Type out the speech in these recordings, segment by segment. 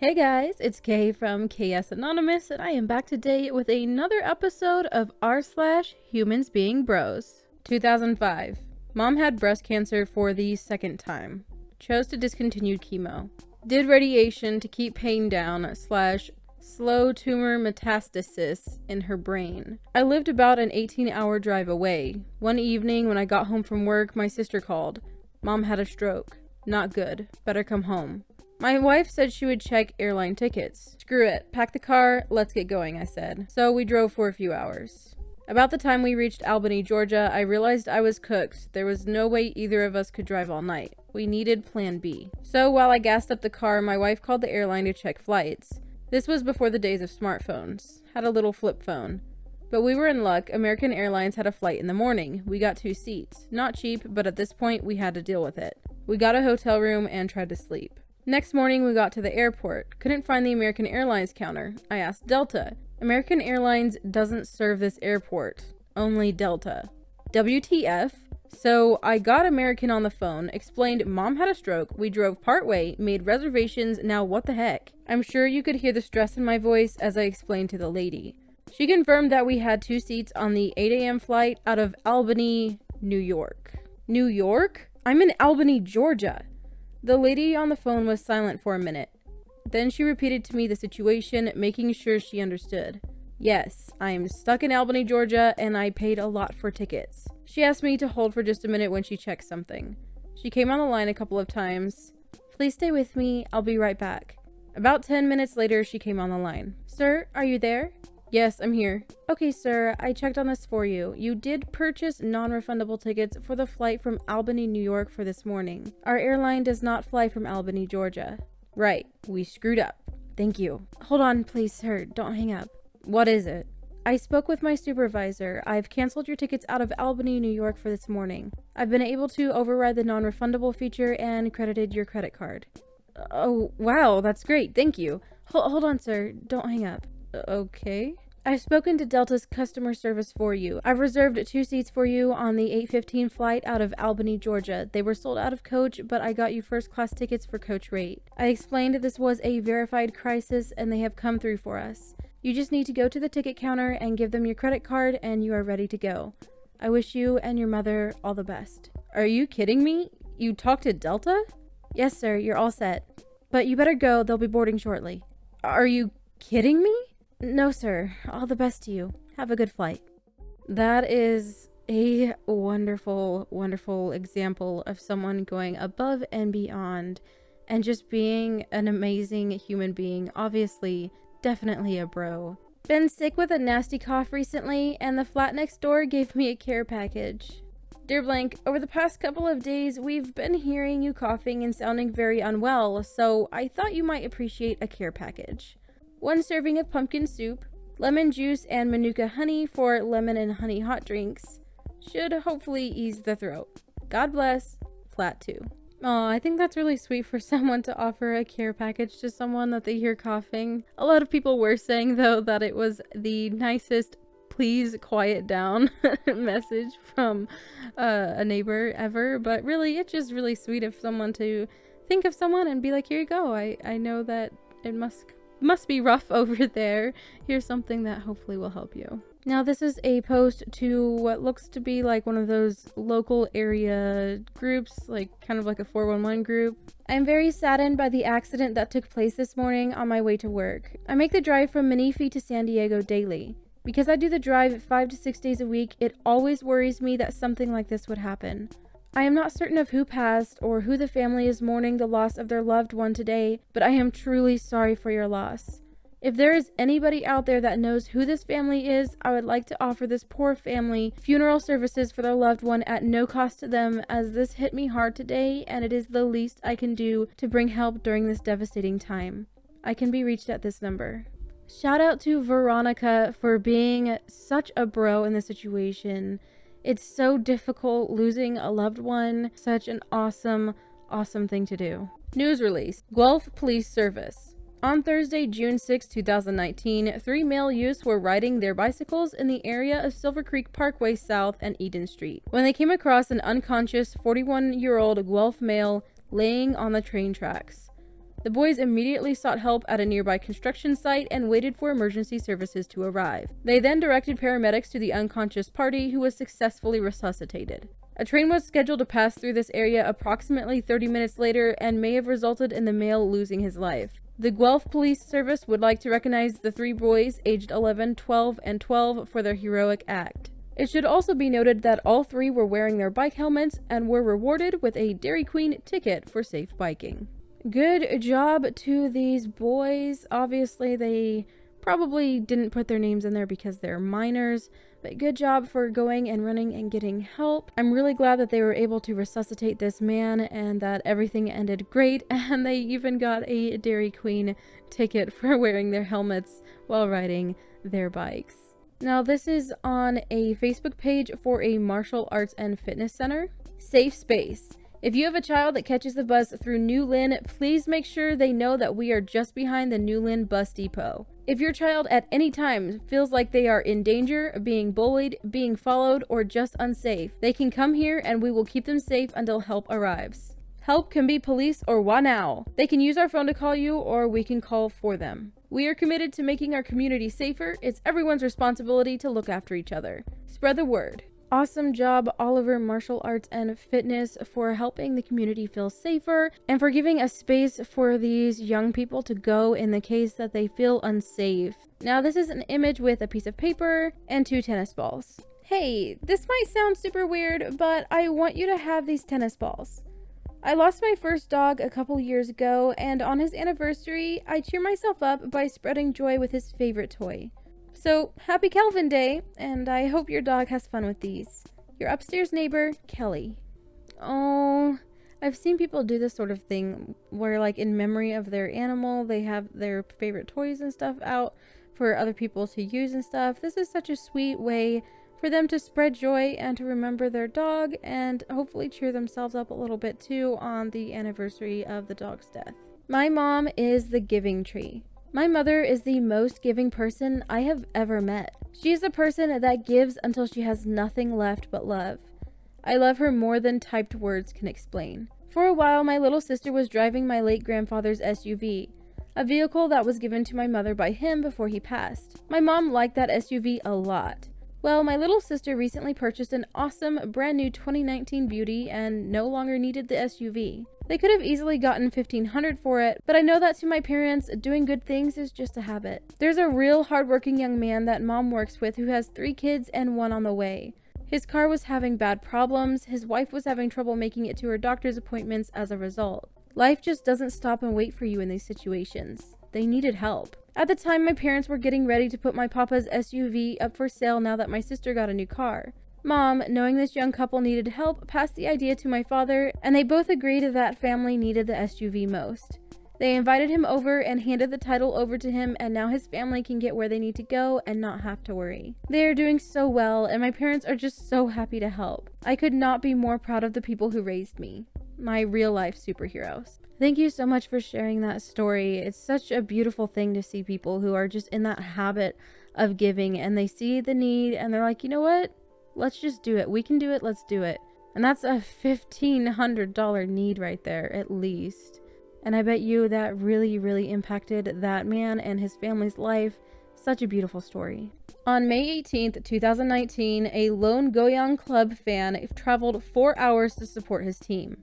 Hey guys, it's Kay from KS Anonymous, and I am back today with another episode of r/HumansBeingBros. 2005. Mom had breast cancer for the second time. Chose to discontinue chemo. Did radiation to keep pain down / slow tumor metastasis in her brain. I lived about an 18-hour drive away. One evening when I got home from work, my sister called. Mom had a stroke. Not good. Better come home. My wife said she would check airline tickets. Screw it. Pack the car. Let's get going, I said. So we drove for a few hours. About the time we reached Albany, Georgia, I realized I was cooked. There was no way either of us could drive all night. We needed plan B. So while I gassed up the car, my wife called the airline to check flights. This was before the days of smartphones. Had a little flip phone. But we were in luck. American Airlines had a flight in the morning. We got 2 seats. Not cheap, but at this point we had to deal with it. We got a hotel room and tried to sleep. Next morning, we got to the airport. Couldn't find the American Airlines counter. I asked Delta. American Airlines doesn't serve this airport. Only Delta. WTF? So I got American on the phone, explained Mom had a stroke, we drove partway, made reservations, now what the heck? I'm sure you could hear the stress in my voice as I explained to the lady. She confirmed that we had 2 seats on the 8 a.m. flight out of Albany, New York. New York? I'm in Albany, Georgia. The lady on the phone was silent for a minute. Then she repeated to me the situation, making sure she understood. Yes, I'm stuck in Albany, Georgia, and I paid a lot for tickets. She asked me to hold for just a minute when she checked something. She came on the line a couple of times. Please stay with me, I'll be right back. About 10 minutes later, she came on the line. Sir, are you there? Yes, I'm here. Okay, sir, I checked on this for you. You did purchase non-refundable tickets for the flight from Albany, New York for this morning. Our airline does not fly from Albany, Georgia. Right, we screwed up. Thank you. Hold on, please, sir. Don't hang up. What is it? I spoke with my supervisor. I've canceled your tickets out of Albany, New York for this morning. I've been able to override the non-refundable feature and credited your credit card. Oh, wow, that's great. Thank you. Hold on, sir. Don't hang up. Okay. I've spoken to Delta's customer service for you. I've reserved 2 seats for you on the 8:15 flight out of Albany, Georgia. They were sold out of coach, but I got you first class tickets for coach rate. I explained this was a verified crisis and they have come through for us. You just need to go to the ticket counter and give them your credit card and you are ready to go. I wish you and your mother all the best. Are you kidding me? You talked to Delta? Yes, sir, you're all set. But you better go, they'll be boarding shortly. Are you kidding me? No, sir. All the best to you. Have a good flight. That is a wonderful, wonderful example of someone going above and beyond and just being an amazing human being. Obviously, definitely a bro. Been sick with a nasty cough recently, and the flat next door gave me a care package. Dear Blank, over the past couple of days, we've been hearing you coughing and sounding very unwell, so I thought you might appreciate a care package. 1 serving of pumpkin soup, lemon juice, and Manuka honey for lemon and honey hot drinks. Should hopefully ease the throat. God bless. Flat 2. Aw, I think that's really sweet for someone to offer a care package to someone that they hear coughing. A lot of people were saying, though, that it was the nicest please quiet down message from a neighbor ever. But really, it's just really sweet of someone to think of someone and be like, here you go. I know that it must be rough over there. Here's something that hopefully will help you. Now this is a post to what looks to be like one of those local area groups, like kind of like a 411 group. I am very saddened by the accident that took place this morning on my way to work. I make the drive from Menifee to San Diego daily. Because I do the drive 5 to 6 days a week, it always worries me that something like this would happen. I am not certain of who passed or who the family is mourning the loss of their loved one today, but I am truly sorry for your loss. If there is anybody out there that knows who this family is, I would like to offer this poor family funeral services for their loved one at no cost to them, as this hit me hard today and it is the least I can do to bring help during this devastating time. I can be reached at this number. Shout out to Veronica for being such a bro in this situation. It's so difficult losing a loved one. Such an awesome, awesome thing to do. News release. Guelph Police Service. On Thursday, June 6, 2019, 3 male youths were riding their bicycles in the area of Silver Creek Parkway South and Eden Street when they came across an unconscious 41-year-old Guelph male laying on the train tracks. The boys immediately sought help at a nearby construction site and waited for emergency services to arrive. They then directed paramedics to the unconscious party, who was successfully resuscitated. A train was scheduled to pass through this area approximately 30 minutes later and may have resulted in the male losing his life. The Guelph Police Service would like to recognize the 3 boys aged 11, 12, and 12 for their heroic act. It should also be noted that all 3 were wearing their bike helmets and were rewarded with a Dairy Queen ticket for safe biking. Good job to these boys. Obviously, they probably didn't put their names in there because they're minors, but good job for going and running and getting help. I'm really glad that they were able to resuscitate this man and that everything ended great, and they even got a Dairy Queen ticket for wearing their helmets while riding their bikes. Now, this is on a Facebook page for a martial arts and fitness center. Safe space. If you have a child that catches the bus through New Lynn, please make sure they know that we are just behind the New Lynn bus depot. If your child at any time feels like they are in danger, being bullied, being followed, or just unsafe, they can come here and we will keep them safe until help arrives. Help can be police or WANOW. They can use our phone to call you, or we can call for them. We are committed to making our community safer. It's everyone's responsibility to look after each other. Spread the word. Awesome job, Oliver Martial Arts and Fitness, for helping the community feel safer and for giving a space for these young people to go in the case that they feel unsafe. Now, this is an image with a piece of paper and 2 tennis balls. Hey, this might sound super weird, but I want you to have these tennis balls. I lost my first dog a couple years ago, and on his anniversary, I cheer myself up by spreading joy with his favorite toy. So, happy Calvin Day, and I hope your dog has fun with these. Your upstairs neighbor, Kelly. Oh, I've seen people do this sort of thing where, like, in memory of their animal, they have their favorite toys and stuff out for other people to use and stuff. This is such a sweet way for them to spread joy and to remember their dog and hopefully cheer themselves up a little bit too on the anniversary of the dog's death. My mom is the giving tree. My mother is the most giving person I have ever met. She is the person that gives until she has nothing left but love. I love her more than typed words can explain. For a while, my little sister was driving my late grandfather's SUV, a vehicle that was given to my mother by him before he passed. My mom liked that SUV a lot. Well, my little sister recently purchased an awesome brand new 2019 Beauty and no longer needed the SUV. They could have easily gotten $1,500 for it, but I know that to my parents, doing good things is just a habit. There's a real hardworking young man that mom works with who has 3 kids and 1 on the way. His car was having bad problems, his wife was having trouble making it to her doctor's appointments as a result. Life just doesn't stop and wait for you in these situations. They needed help. At the time, my parents were getting ready to put my papa's SUV up for sale now that my sister got a new car. Mom, knowing this young couple needed help, passed the idea to my father, and they both agreed that family needed the SUV most. They invited him over and handed the title over to him, and now his family can get where they need to go and not have to worry. They are doing so well, and my parents are just so happy to help. I could not be more proud of the people who raised me. My real-life superheroes. Thank you so much for sharing that story. It's such a beautiful thing to see people who are just in that habit of giving, and they see the need, and they're like, you know what? Let's just do it. We can do it. Let's do it. And that's a $1,500 need right there, at least. And I bet you that really, really impacted that man and his family's life. Such a beautiful story. On May 18th, 2019, a lone Goyang Club fan traveled 4 hours to support his team.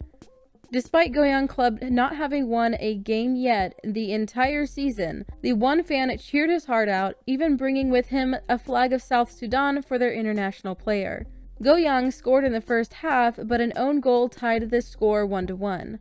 Despite Goyang Club not having won a game yet the entire season, the one fan cheered his heart out, even bringing with him a flag of South Sudan for their international player. Goyang scored in the first half, but an own goal tied the score 1-1.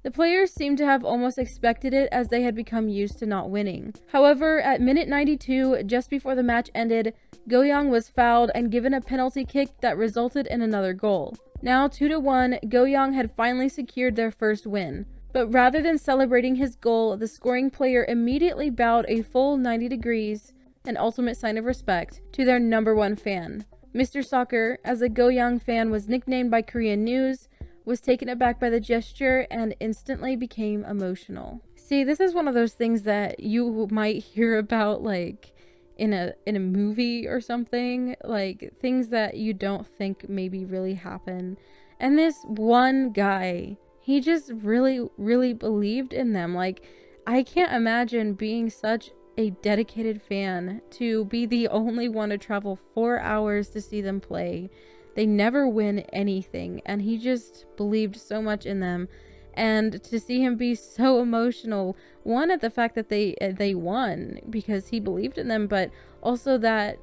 The players seemed to have almost expected it as they had become used to not winning. However, at minute 92, just before the match ended, Goyang was fouled and given a penalty kick that resulted in another goal. Now 2-1, Goyang had finally secured their first win. But rather than celebrating his goal, the scoring player immediately bowed a full 90 degrees, an ultimate sign of respect, to their number 1 fan. Mr. Soccer, as a Goyang fan was nicknamed by Korean News, was taken aback by the gesture and instantly became emotional. See, this is one of those things that you might hear about, like, in a movie or something, like things that you don't think maybe really happen. And this one guy, he just really, really believed in them. Like, I can't imagine being such a dedicated fan to be the only one to travel 4 hours to see them play. They never win anything, and he just believed so much in them. And to see him be so emotional, one, at the fact that they won because he believed in them, but also that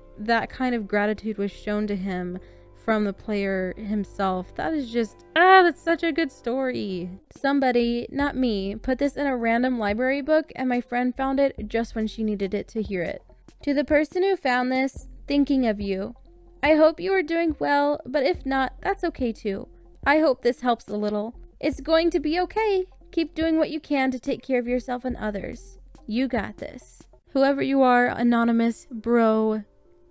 kind of gratitude was shown to him from the player himself. That is just, that's such a good story. Somebody, not me, put this in a random library book, and my friend found it just when she needed it to hear it. To the person who found this, thinking of you. I hope you are doing well, but if not, that's okay too. I hope this helps a little. It's going to be okay. Keep doing what you can to take care of yourself and others. You got this. Whoever you are, anonymous bro,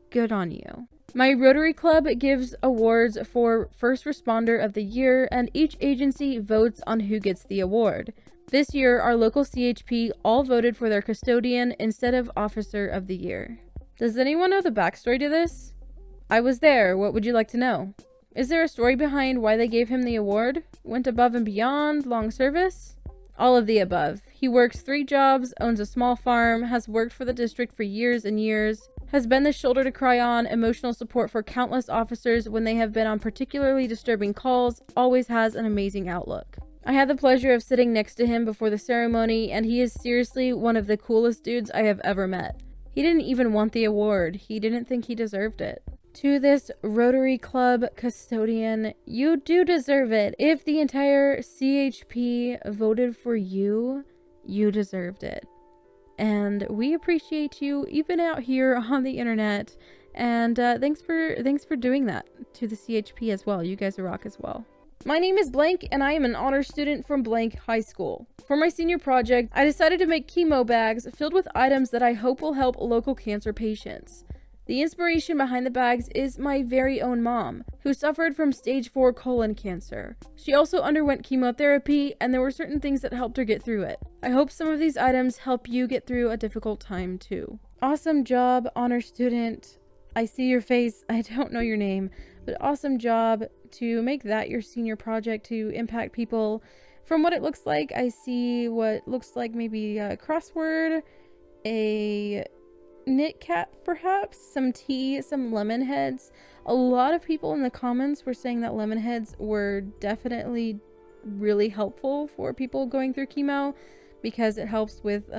good on you. My Rotary Club gives awards for First Responder of the Year, and each agency votes on who gets the award. This year, our local CHP all voted for their custodian instead of Officer of the Year. Does anyone know the backstory to this? I was there. What would you like to know? Is there a story behind why they gave him the award? Went above and beyond? Long service? All of the above. He works 3 jobs, owns a small farm, has worked for the district for years and years, has been the shoulder to cry on, emotional support for countless officers when they have been on particularly disturbing calls, always has an amazing outlook. I had the pleasure of sitting next to him before the ceremony, and he is seriously one of the coolest dudes I have ever met. He didn't even want the award. He didn't think he deserved it. To this Rotary Club custodian, you do deserve it. If the entire CHP voted for you, you deserved it. And we appreciate you even out here on the internet. And thanks for doing that to the CHP as well. You guys are rock as well. My name is Blank, and I am an honor student from Blank High School. For my senior project, I decided to make chemo bags filled with items that I hope will help local cancer patients. The inspiration behind the bags is my very own mom, who suffered from stage 4 colon cancer. She also underwent chemotherapy, and there were certain things that helped her get through it. I hope some of these items help you get through a difficult time too. Awesome job, honor student. I see your face. I don't know your name, but awesome job to make that your senior project to impact people. From what it looks like, I see what looks like maybe a crossword, a knit cap perhaps, some tea, some lemon heads. A lot of people in the comments were saying that lemon heads were definitely really helpful for people going through chemo because it helps with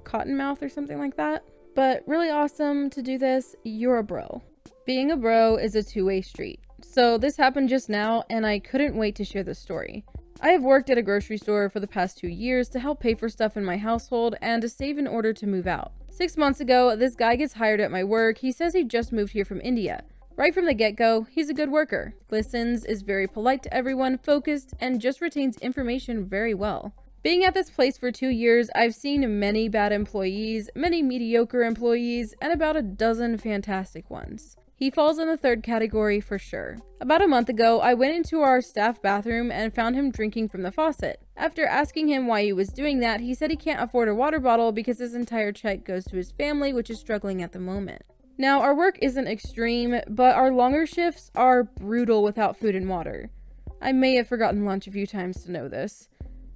cotton mouth or something like that. But really awesome to do this. You're a bro. Being a bro is a two-way street. So this happened just now, and I couldn't wait to share this story. I have worked at a grocery store for the past 2 years to help pay for stuff in my household and to save in order to move out. 6 months ago, this guy gets hired at my work. He says he just moved here from India. Right from the get-go, he's a good worker. Listens, is very polite to everyone, focused, and just retains information very well. Being at this place for 2 years, I've seen many bad employees, many mediocre employees, and about a dozen fantastic ones. He falls in the third category for sure. About a month ago, I went into our staff bathroom and found him drinking from the faucet. After asking him why he was doing that, he said he can't afford a water bottle because his entire check goes to his family, which is struggling at the moment. Now, our work isn't extreme, but our longer shifts are brutal without food and water. I may have forgotten lunch a few times to know this.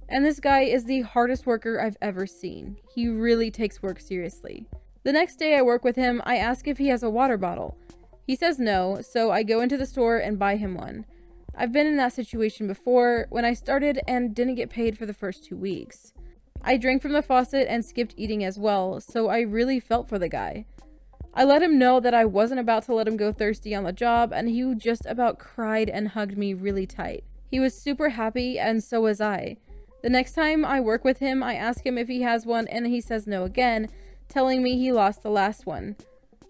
And this guy is the hardest worker I've ever seen. He really takes work seriously. The next day I work with him, I ask if he has a water bottle. He says no, so I go into the store and buy him one. I've been in that situation before when I started and didn't get paid for the first 2 weeks. I drank from the faucet and skipped eating as well, so I really felt for the guy. I let him know that I wasn't about to let him go thirsty on the job, and he just about cried and hugged me really tight. He was super happy, and so was I. The next time I work with him, I ask him if he has one, and he says no again, telling me he lost the last one.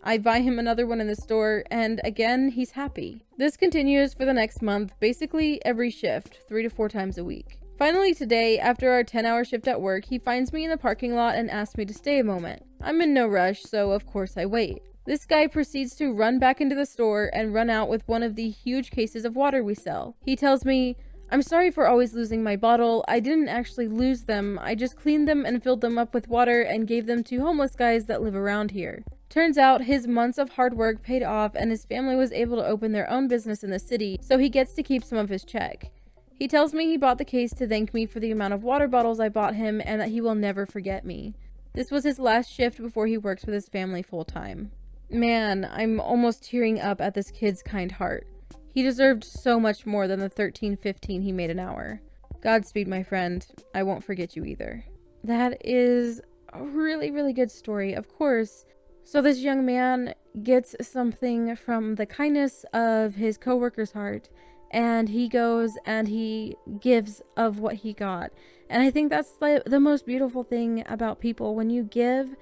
I buy him another one in the store, and again, he's happy. This continues for the next month, basically every shift, 3 to 4 times a week. Finally today, after our 10-hour shift at work, he finds me in the parking lot and asks me to stay a moment. I'm in no rush, so of course I wait. This guy proceeds to run back into the store and run out with one of the huge cases of water we sell. He tells me, "I'm sorry for always losing my bottle. I didn't actually lose them. I just cleaned them and filled them up with water and gave them to homeless guys that live around here." Turns out his months of hard work paid off and his family was able to open their own business in the city, so he gets to keep some of his check. He tells me he bought the case to thank me for the amount of water bottles I bought him and that he will never forget me. This was his last shift before he works with his family full time. Man, I'm almost tearing up at this kid's kind heart. He deserved so much more than the $13.15 he made an hour. Godspeed, my friend. I won't forget you either. That is a really, really good story, of course. So this young man gets something from the kindness of his coworker's heart, and he goes and he gives of what he got. And I think that's the most beautiful thing about people. When you give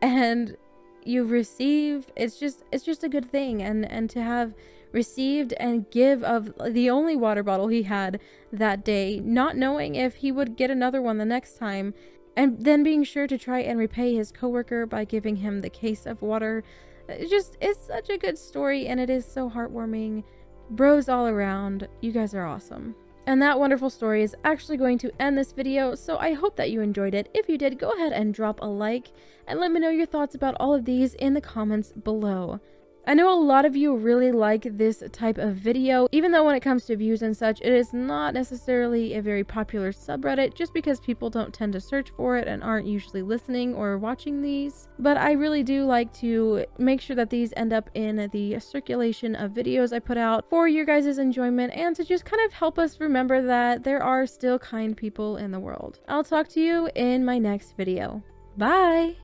and you receive, it's just a good thing. And to have received and give of the only water bottle he had that day, not knowing if he would get another one the next time, and then being sure to try and repay his coworker by giving him the case of water. It's such a good story, and it is so heartwarming. Bros all around, you guys are awesome. And that wonderful story is actually going to end this video, so I hope that you enjoyed it. If you did, go ahead and drop a like, and let me know your thoughts about all of these in the comments below. I know a lot of you really like this type of video, even though when it comes to views and such, it is not necessarily a very popular subreddit, just because people don't tend to search for it and aren't usually listening or watching these. But I really do like to make sure that these end up in the circulation of videos I put out for your guys' enjoyment, and to just kind of help us remember that there are still kind people in the world. I'll talk to you in my next video. Bye!